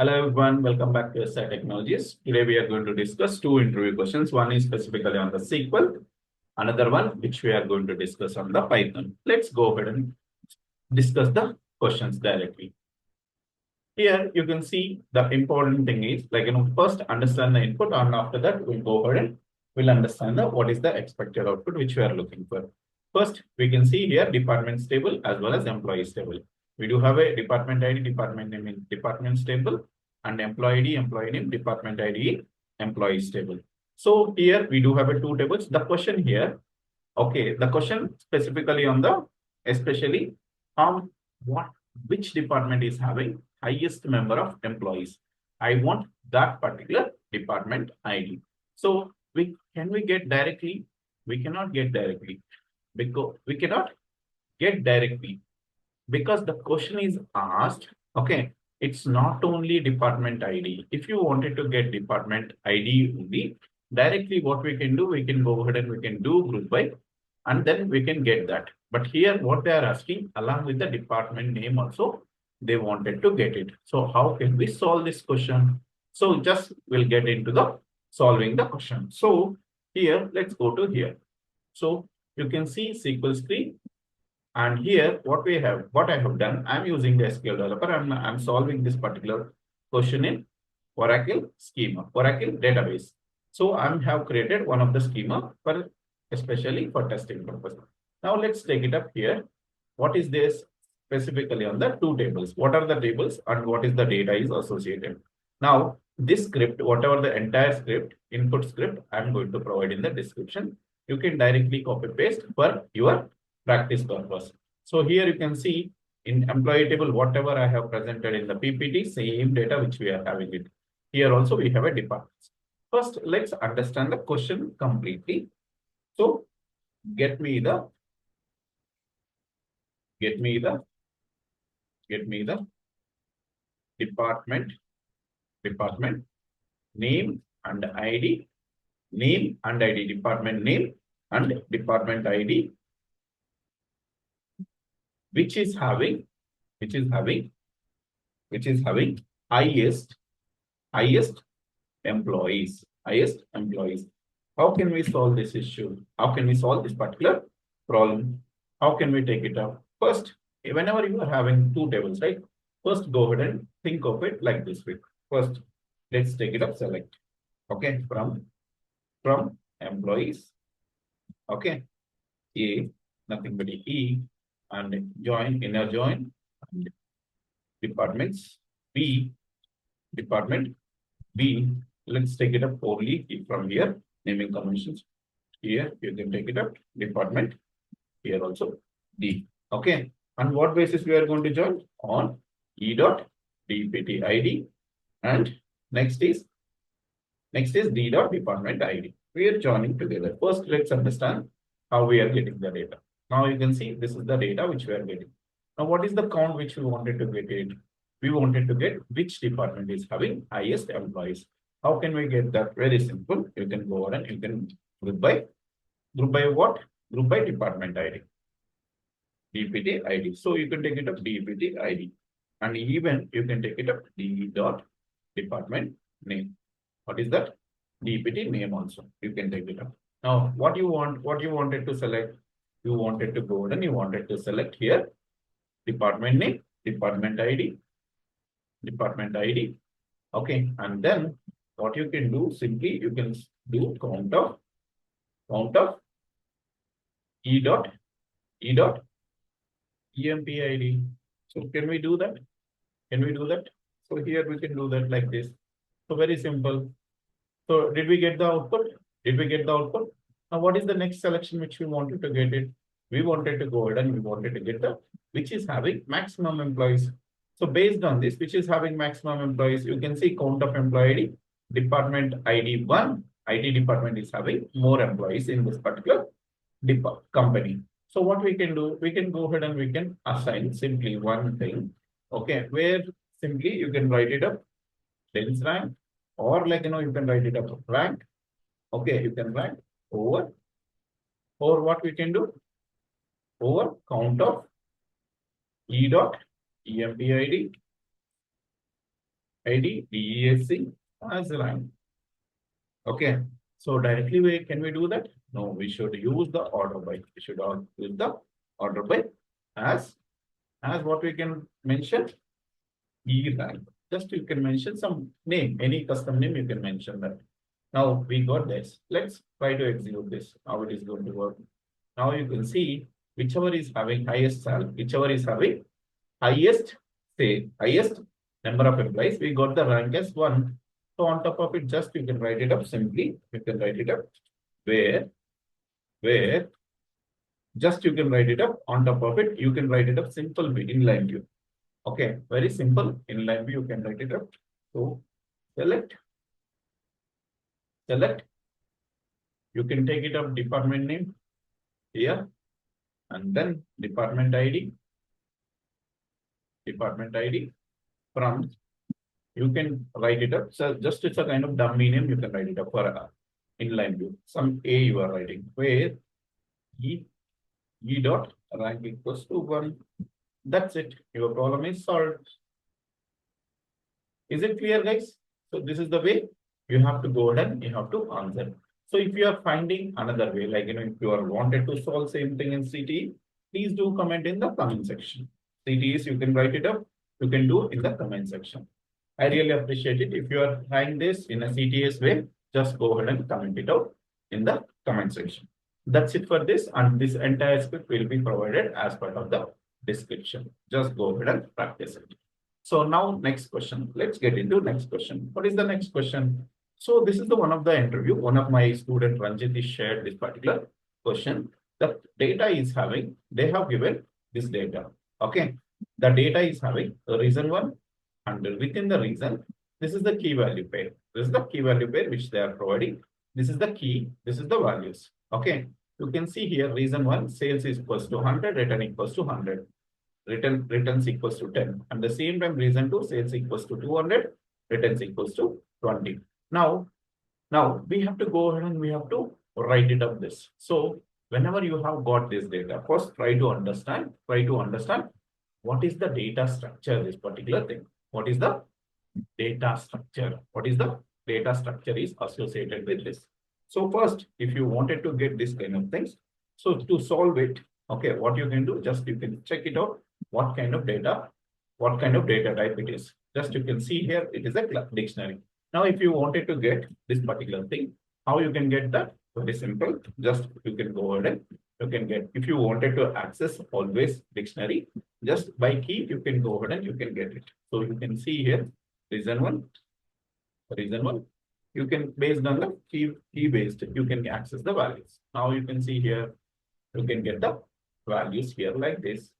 Hello everyone, welcome back to SI Technologies. Today we are going to discuss two interview questions. One is specifically on the SQL, another one which we are going to discuss on the Python. Let's go ahead and discuss the questions directly. Here you can see the important thing is first understand the input, and after that we'll go ahead and we'll understand what is the expected output which we are looking for. First, we can see here department table as well as employees table. We do have a department ID, department name in departments table, and employee ID, employee name, department ID, employees table. So here we do have a two tables. The question here, okay, the question specifically on the especially which department is having highest number of employees. I want that particular department ID. So we get directly? We cannot get directly because the question is asked. Okay, it's not only department ID. If you wanted to get department ID only, directly what we can do, we can go ahead and we can do group by, and then we can get that. But here what they are asking, along with the department name also, they wanted to get it. So how can we solve this question? So just we'll get into the solving the question. So here, let's go to here. So you can see SQL screen. And here, what I have done, I'm using the SQL developer. I'm solving this particular question in Oracle schema, Oracle database. So I have created one of the schema for especially for testing purpose. Now let's take it up here. What is this specifically on the two tables? What are the tables and what is the data is associated? Now this script, whatever the entire script, input script, I'm going to provide in the description. You can directly copy paste for your practice purpose. So here you can see in employee table, whatever I have presented in the PPT, same data which we are having it. Here also we have a department. First, let's understand the question completely. So get me the department name and ID, department name and department ID, which is having highest employees. How can we solve this issue? How can we solve this particular problem? How can we take it up? First, whenever you are having two tables, right? First, go ahead and think of it like this way. First, let's take it up, select. Okay, from employees. Okay, A, nothing but E, and join, inner join, and departments, department B. Let's take it up only from here, naming conventions. Here, you can take it up, department, here also D. Okay, on what basis we are going to join? On E dot DPT ID, and next is D dot department ID. We are joining together. First, let's understand how we are getting the data. Now you can see this is the data which we are getting. Now, what is the count which we wanted to get it? We wanted to get which department is having highest employees. How can we get that? Very simple. You can go ahead and you can group by what? Group by department ID. DPT ID. So you can take it up DPT ID. And even you can take it up D dot department name. What is that? DPT name also. You can take it up. Now, what you wanted to select? You wanted to go and you wanted to select here department name, department ID. Okay, and then what you can do, simply you can do count of E dot EMPID. So can we do that? So here we can do that like this. So very simple. So did we get the output? Now what is the next selection which we wanted to get it? We wanted to go ahead and we wanted to get the which is having maximum employees. So based on this, which is having maximum employees, you can see count of employee department ID 1. IT department is having more employees in this particular company. So what we can do, we can go ahead and we can assign simply one thing. Okay, where simply you can write it up dense rank, or you can write it up rank. Okay, you can rank over what we can do over count of E dot EMPID ID, DESC as rank. Okay. So directly can we do that? No, we should use the order by. We should use the order by as what we can mention E rank. Just you can mention some name, any custom name you can mention that. Now we got this. Let's try to execute this. How it is going to work. Now you can see whichever is having highest salary, whichever is having highest, say, highest number of employees, we got the rank as 1. So on top of it, just you can write it up simply. You can write it up where just you can write it up on top of it. You can write it up simple inline view. Okay, very simple inline view. You can write it up. So select. You can take it up department name here and then department ID. From you can write it up. So just it's a kind of dummy name. You can write it up for inline view. Some A you are writing where E dot rank equals to 1. That's it. Your problem is solved. Is it clear, guys? So this is the way you have to go ahead and you have to answer. So if you are finding another way, like if you are wanted to solve same thing in CTE, please do comment in the comment section. CTEs you can write it up. You can do in the comment section. I really appreciate it. If you are trying this in a CTS way, just go ahead and comment it out in the comment section. That's it for this, and this entire script will be provided as part of the description. Just go ahead and practice it. So now next question. Let's get into next question. What is the next question? So this is the one of the interview. One of my student Ranjit is shared this particular question. The data is having, they have given this data. Okay. The data is having a reason 1, and within the reason, this is the key value pair. This is the key value pair which they are providing. This is the key. This is the values. Okay. You can see here reason 1, sales is equals to 100, return equals to 100. Returns equals to 10. And the same time reason 2, sales equals to 200, returns equals to 20. Now we have to go ahead and we have to write it up this. So whenever you have got this data, first try to understand what is the data structure, this particular thing. What is the data structure? What is the data structure is associated with this. So first, if you wanted to get this kind of things, so to solve it, okay, what you can do, just you can check it out, what kind of data type it is. Just you can see here, it is a dictionary. Now, if you wanted to get this particular thing, how you can get that? Very simple. Just you can go ahead and you can get, if you wanted to access always dictionary, just by key, you can go ahead and you can get it. So you can see here, reason 1. You can, based on the key based, you can access the values. Now you can see here, you can get the values here like this.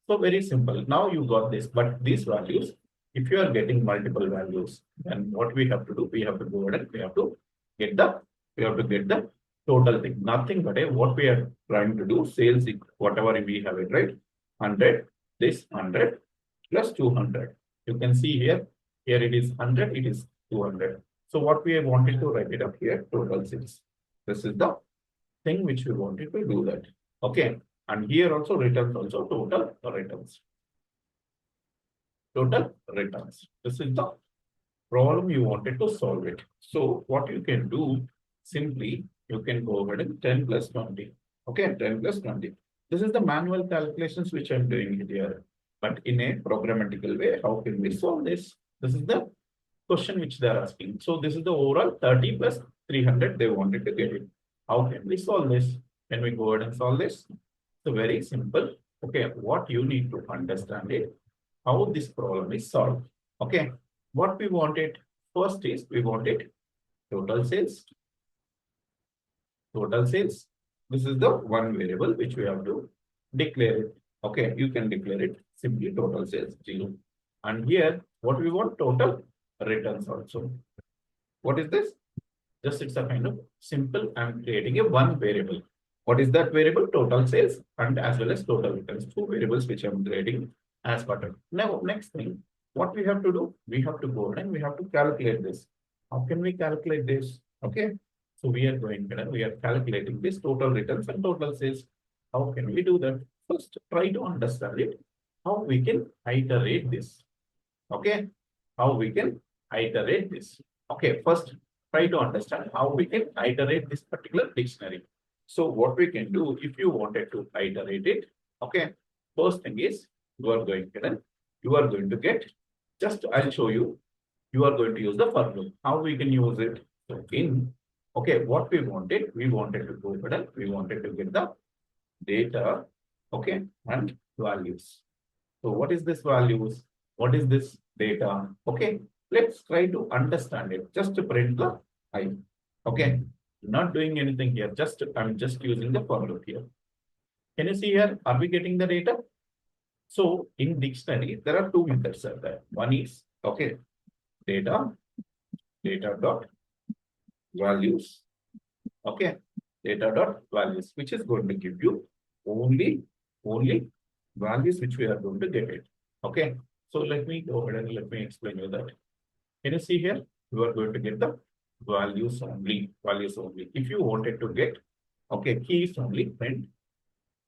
So very simple. Now you got this, but these values, if you are getting multiple values, then what we have to do, we have to go ahead and we have to get the total thing. Nothing but what we are trying to do, sales, whatever we have it, right? 100, this 100 plus 200. You can see here it is 100, it is 200. So what we have wanted to write it up here, total sales. This is the thing which we wanted to do that. Okay. And here also returns also total returns. This is the problem you wanted to solve it. So what you can do, simply you can go ahead and 10 plus 20. Okay, 10 plus 20. This is the manual calculations which I'm doing here. But in a programmatical way, how can we solve this? This is the question which they're asking. So this is the overall 30 plus 300 they wanted to get it. How can we solve this? Can we go ahead and solve this? So very simple. Okay, what you need to understand is how this problem is solved. Okay, what we wanted first is we wanted total sales. This is the one variable which we have to declare it. Okay, you can declare it simply total sales 0. And here, what we want, total returns also. What is this? Just it's a kind of simple, I'm creating a one variable. What is that variable? Total sales and as well as total returns. 2 variables which I'm creating as part of. Now, next thing, what we have to do? We have to go and we have to calculate this. How can we calculate this? Okay. So we are going and we are calculating this total returns and total sales. How can we do that? First, try to understand it. How we can iterate this. Okay. How we can iterate this. Okay, first try to understand how we can iterate this particular dictionary. So what we can do if you wanted to iterate it, okay, first thing is you are going to get, just I'll show you, you are going to use the for loop. How we can use it? So in, okay, what we wanted to go ahead and we wanted to get the data, okay, and values. So what is this values? What is this data? Okay, let's try to understand it. Just to print the I. Okay, not doing anything here. I'm just using the for loop here. Can you see here? Are we getting the data? So in dictionary, there are two methods are there. One is okay, data dot values. Okay, data dot values, which is going to give you only values which we are going to get it. Okay, so let me go ahead and let me explain you that. Can you see here? You are going to get the values only. If you wanted to get, okay, keys only, print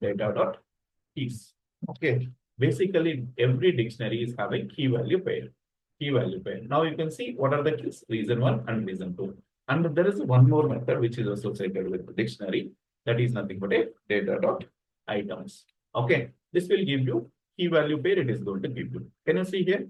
data dot keys. Okay, basically every dictionary is having key value pair. Now you can see what are the keys, reason one and reason two. And there is one more method which is associated with the dictionary. That is nothing but a data dot items. Okay, this will give you key value pair. It is going to give you. Can you see here?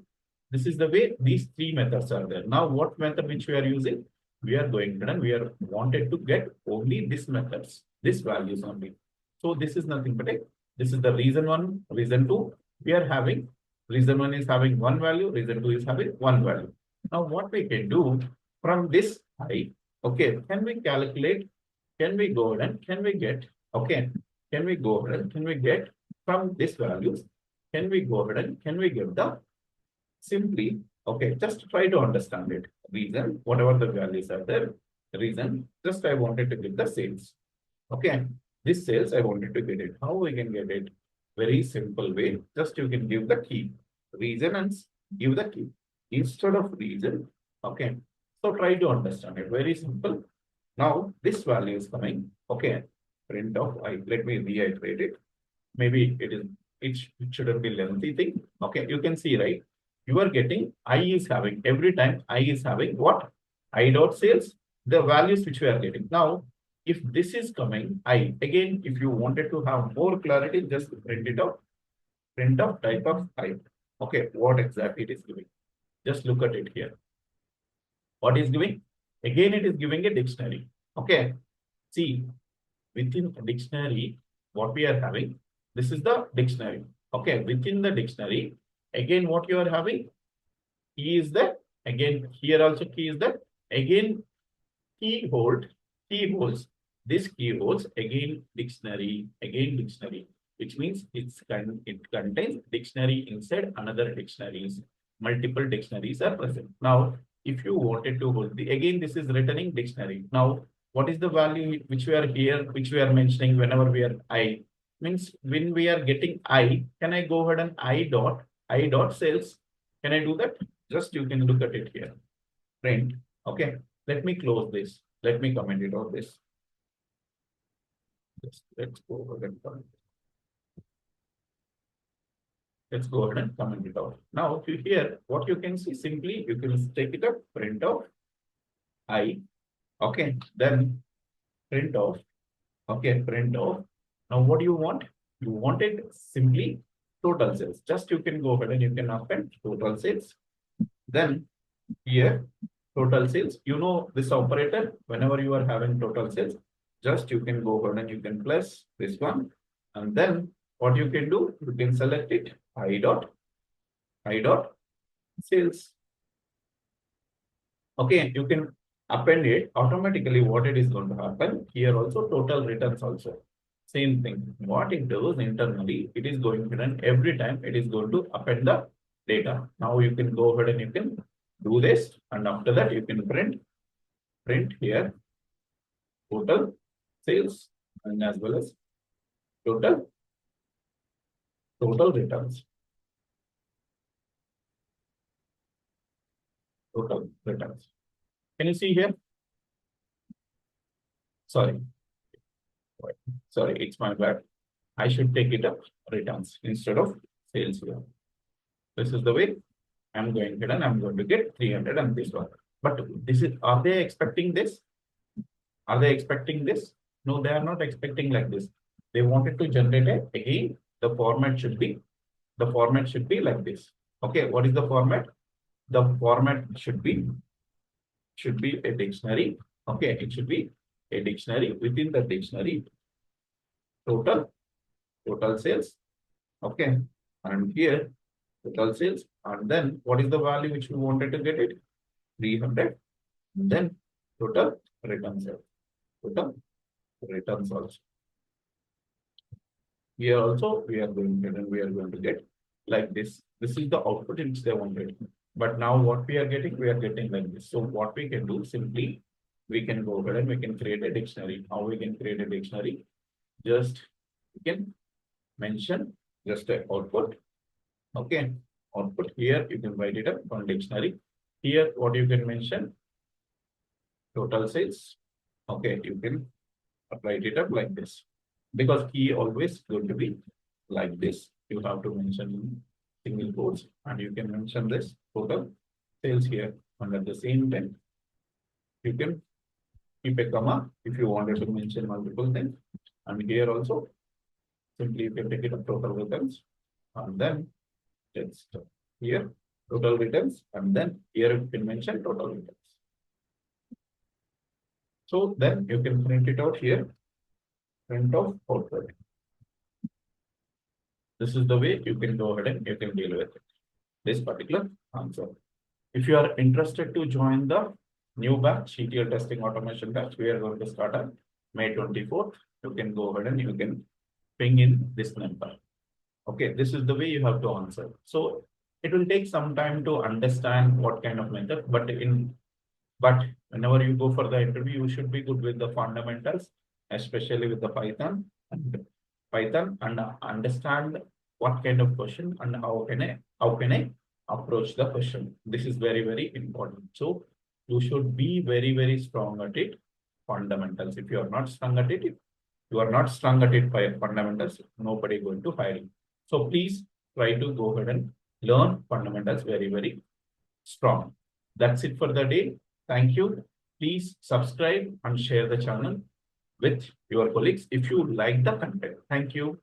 This is the way these three methods are there. Now, what method which we are using? We are going to, and we are wanted to get only these methods, these values only. So this is nothing but a, this is the reason one, reason two. We are having reason one is having one value, reason two is having one value. Now, what we can do from this I, okay, can we calculate? Can we go ahead and can we get, okay, can we go ahead and can we get from these values? Can we go ahead and can we get the simply, okay, just try to understand it. Reason, whatever the values are there, reason, just I wanted to get the sales. Okay, this sales I wanted to get it. How we can get it? Very simple way. Just you can give the key, reason and give the key instead of reason. Okay, so try to understand it. Very simple. Now this value is coming. Okay, print of I. Let me reiterate it. Maybe it shouldn't be lengthy thing. Okay, you can see right. You are getting I is having every time I is having what? I dot sales, the values which we are getting. Now, if this is coming, I again, if you wanted to have more clarity, just print it out. Print out type of I. Okay, what exactly it is giving? Just look at it here. What is giving? Again, it is giving a dictionary. Okay, see within a dictionary, what we are having. This is the dictionary. Okay, within the dictionary, again, what you are having? Key is that. Again, here also key is that. Again, key holds. This key holds again dictionary, which means it contains dictionary inside another dictionaries. Multiple dictionaries are present. Now, if you wanted to hold the again, this is returning dictionary. Now, what is the value which we are here, which we are mentioning whenever we are I? Means when we are getting I, can I go ahead and I dot sales? Can I do that? Just you can look at it here. Print. Okay. Let me close this. Let me comment it on this. Let's go ahead and comment. Let's go ahead and comment it out. Now, if you hear what you can see, simply you can take it up, print of I. Okay. Then print of. Okay. Print of. Now, what do you want? You wanted simply total sales. Just you can go ahead and you can append total sales. Then here, total sales. You know this operator, whenever you are having total sales, just you can go ahead and you can plus this one. And then what you can do, you can select it, I dot sales. Okay, you can append it automatically. What it is going to happen here also, total returns also. Same thing. What it does internally, it is going to run every time it is going to append the data. Now you can go ahead and you can do this. And after that, you can print here total sales and as well as total returns. Total returns. Can you see here? Sorry, it's my bad. I should take it up returns instead of sales here. This is the way I'm going ahead and I'm going to get 300 and this one. But this is, are they expecting this? Are they expecting this? No, they are not expecting like this. They wanted to generate it. Again, the format should be like this. Okay, what is the format? The format should be a dictionary. Okay, it should be a dictionary. Within the dictionary, total sales. Okay, and here total sales, and then what is the value which we wanted to get it? 300. Then total return sales. Total returns also. Here also we are going to, and we are going to get like this. This is the output which they wanted. But now what we are getting like this. So what we can do simply, we can go ahead and we can create a dictionary. How we can create a dictionary? Just we can mention just a output. Okay, output here you can write it up on dictionary. Here what you can mention? Total sales. Okay, you can write it up like this. Because key always going to be like this. You have to mention single quotes and you can mention this total sales here. And at the same time, you can keep a comma if you wanted to mention multiple things. And here also, simply you can take it up total returns. And then text here, total returns. And then here you can mention total returns. So then you can print it out here. Print of output. This is the way you can go ahead and you can deal with it. This particular answer. If you are interested to join the new batch, ETL testing automation batch, we are going to start on May 24th. You can go ahead and you can ping in this number. Okay, this is the way you have to answer. So it will take some time to understand what kind of method, but whenever you go for the interview, you should be good with the fundamentals, especially with the Python and understand what kind of question and how can I approach the question. This is very, very important. So you should be very, very strong at it. Fundamentals. If you are not strong at it, by fundamentals, nobody going to hire you. So please try to go ahead and learn fundamentals very, very strong. That's it for the day. Thank you. Please subscribe and share the channel with your colleagues if you like the content. Thank you.